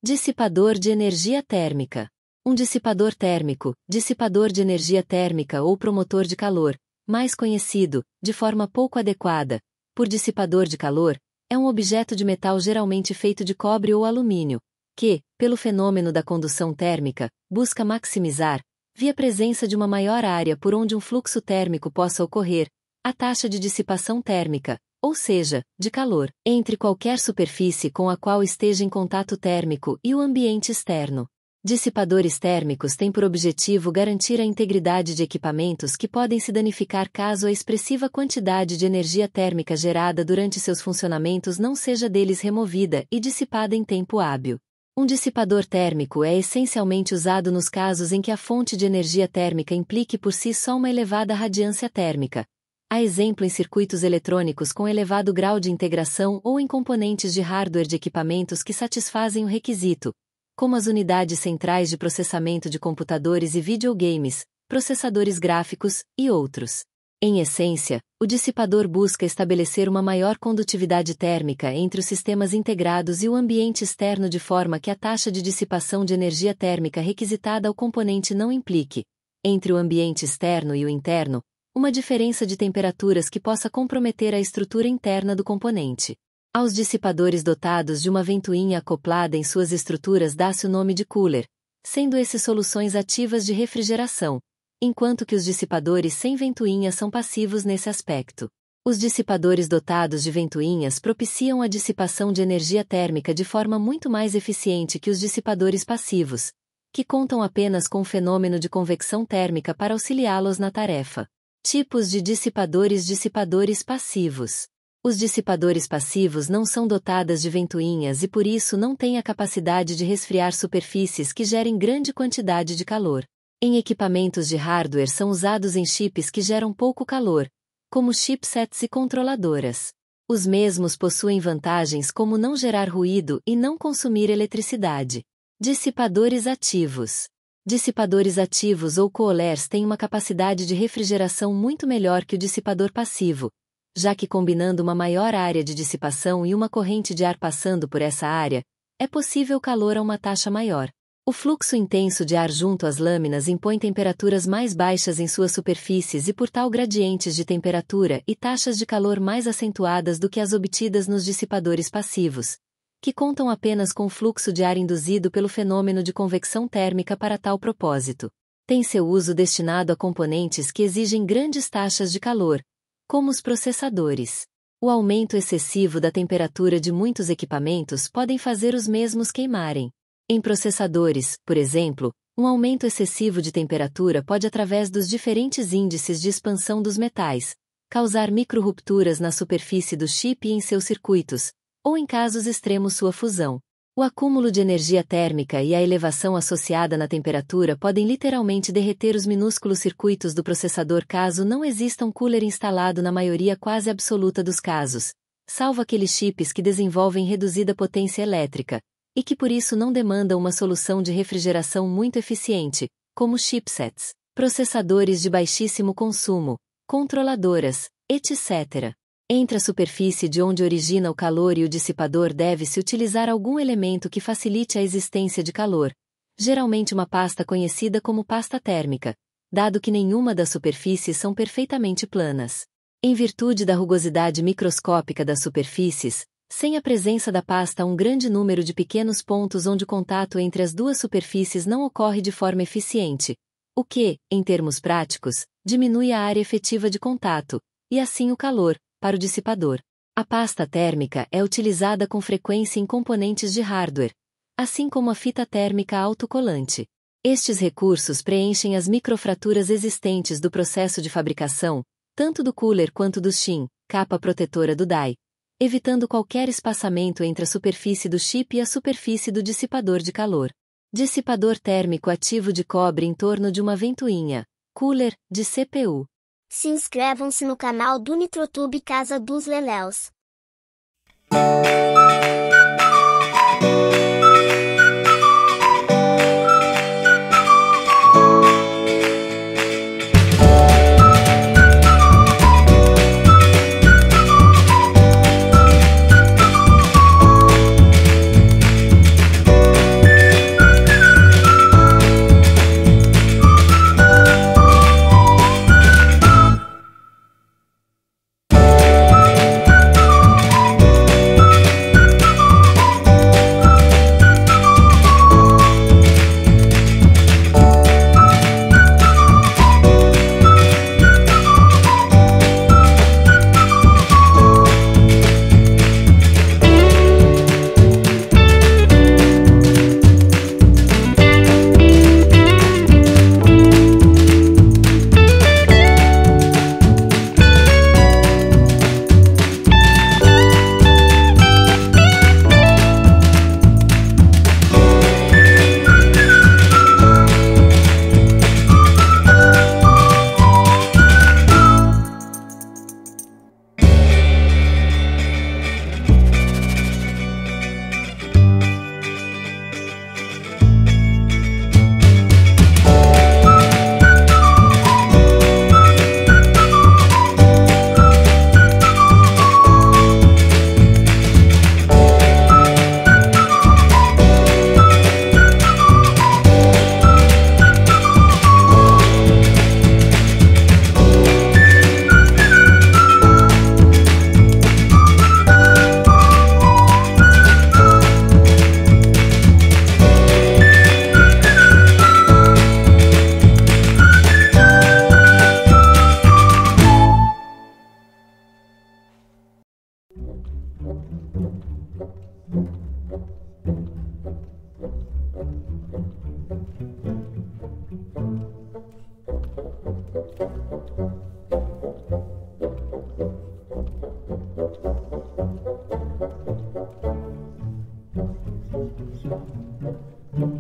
Dissipador de energia térmica. Um dissipador térmico, dissipador de energia térmica ou promotor de calor, mais conhecido, de forma pouco adequada, por dissipador de calor, é um objeto de metal geralmente feito de cobre ou alumínio, que, pelo fenômeno da condução térmica, busca maximizar, via presença de uma maior área por onde um fluxo térmico possa ocorrer, a taxa de dissipação térmica, ou seja, de calor, entre qualquer superfície com a qual esteja em contato térmico e o ambiente externo. Dissipadores térmicos têm por objetivo garantir a integridade de equipamentos que podem se danificar caso a expressiva quantidade de energia térmica gerada durante seus funcionamentos não seja deles removida e dissipada em tempo hábil. Um dissipador térmico é essencialmente usado nos casos em que a fonte de energia térmica implique por si só uma elevada radiância térmica. Há exemplo em circuitos eletrônicos com elevado grau de integração ou em componentes de hardware de equipamentos que satisfazem o requisito, como as unidades centrais de processamento de computadores e videogames, processadores gráficos e outros. Em essência, o dissipador busca estabelecer uma maior condutividade térmica entre os sistemas integrados e o ambiente externo de forma que a taxa de dissipação de energia térmica requisitada ao componente não implique, entre o ambiente externo e o interno, uma diferença de temperaturas que possa comprometer a estrutura interna do componente. Aos dissipadores dotados de uma ventoinha acoplada em suas estruturas dá-se o nome de cooler, sendo esses soluções ativas de refrigeração, enquanto que os dissipadores sem ventoinha são passivos nesse aspecto. Os dissipadores dotados de ventoinhas propiciam a dissipação de energia térmica de forma muito mais eficiente que os dissipadores passivos, que contam apenas com o fenômeno de convecção térmica para auxiliá-los na tarefa. Tipos de dissipadores. Dissipadores passivos. Os dissipadores passivos não são dotadas de ventoinhas e por isso não têm a capacidade de resfriar superfícies que gerem grande quantidade de calor. Em equipamentos de hardware são usados em chips que geram pouco calor, como chipsets e controladoras. Os mesmos possuem vantagens como não gerar ruído e não consumir eletricidade. Dissipadores ativos. Dissipadores ativos ou coolers têm uma capacidade de refrigeração muito melhor que o dissipador passivo, já que combinando uma maior área de dissipação e uma corrente de ar passando por essa área, é possível calor a uma taxa maior. O fluxo intenso de ar junto às lâminas impõe temperaturas mais baixas em suas superfícies e por tal gradientes de temperatura e taxas de calor mais acentuadas do que as obtidas nos dissipadores passivos, que contam apenas com o fluxo de ar induzido pelo fenômeno de convecção térmica para tal propósito. Tem seu uso destinado a componentes que exigem grandes taxas de calor, como os processadores. O aumento excessivo da temperatura de muitos equipamentos podem fazer os mesmos queimarem. Em processadores, por exemplo, um aumento excessivo de temperatura pode, através dos diferentes índices de expansão dos metais, causar microrrupturas na superfície do chip e em seus circuitos, ou em casos extremos sua fusão. O acúmulo de energia térmica e a elevação associada na temperatura podem literalmente derreter os minúsculos circuitos do processador caso não exista um cooler instalado na maioria quase absoluta dos casos, salvo aqueles chips que desenvolvem reduzida potência elétrica, e que por isso não demandam uma solução de refrigeração muito eficiente, como chipsets, processadores de baixíssimo consumo, controladoras, etc. Entre a superfície de onde origina o calor e o dissipador deve-se utilizar algum elemento que facilite a existência de calor, geralmente uma pasta conhecida como pasta térmica, dado que nenhuma das superfícies são perfeitamente planas. Em virtude da rugosidade microscópica das superfícies, sem a presença da pasta há um grande número de pequenos pontos onde o contato entre as duas superfícies não ocorre de forma eficiente, o que, em termos práticos, diminui a área efetiva de contato, e assim o calor, para o dissipador. A pasta térmica é utilizada com frequência em componentes de hardware, assim como a fita térmica autocolante. Estes recursos preenchem as microfraturas existentes do processo de fabricação, tanto do cooler quanto do shim, capa protetora do die, evitando qualquer espaçamento entre a superfície do chip e a superfície do dissipador de calor. Dissipador térmico ativo de cobre em torno de uma ventoinha, cooler, de CPU. Se inscrevam-se no canal do Nitrotube Casa dos Leléus. Música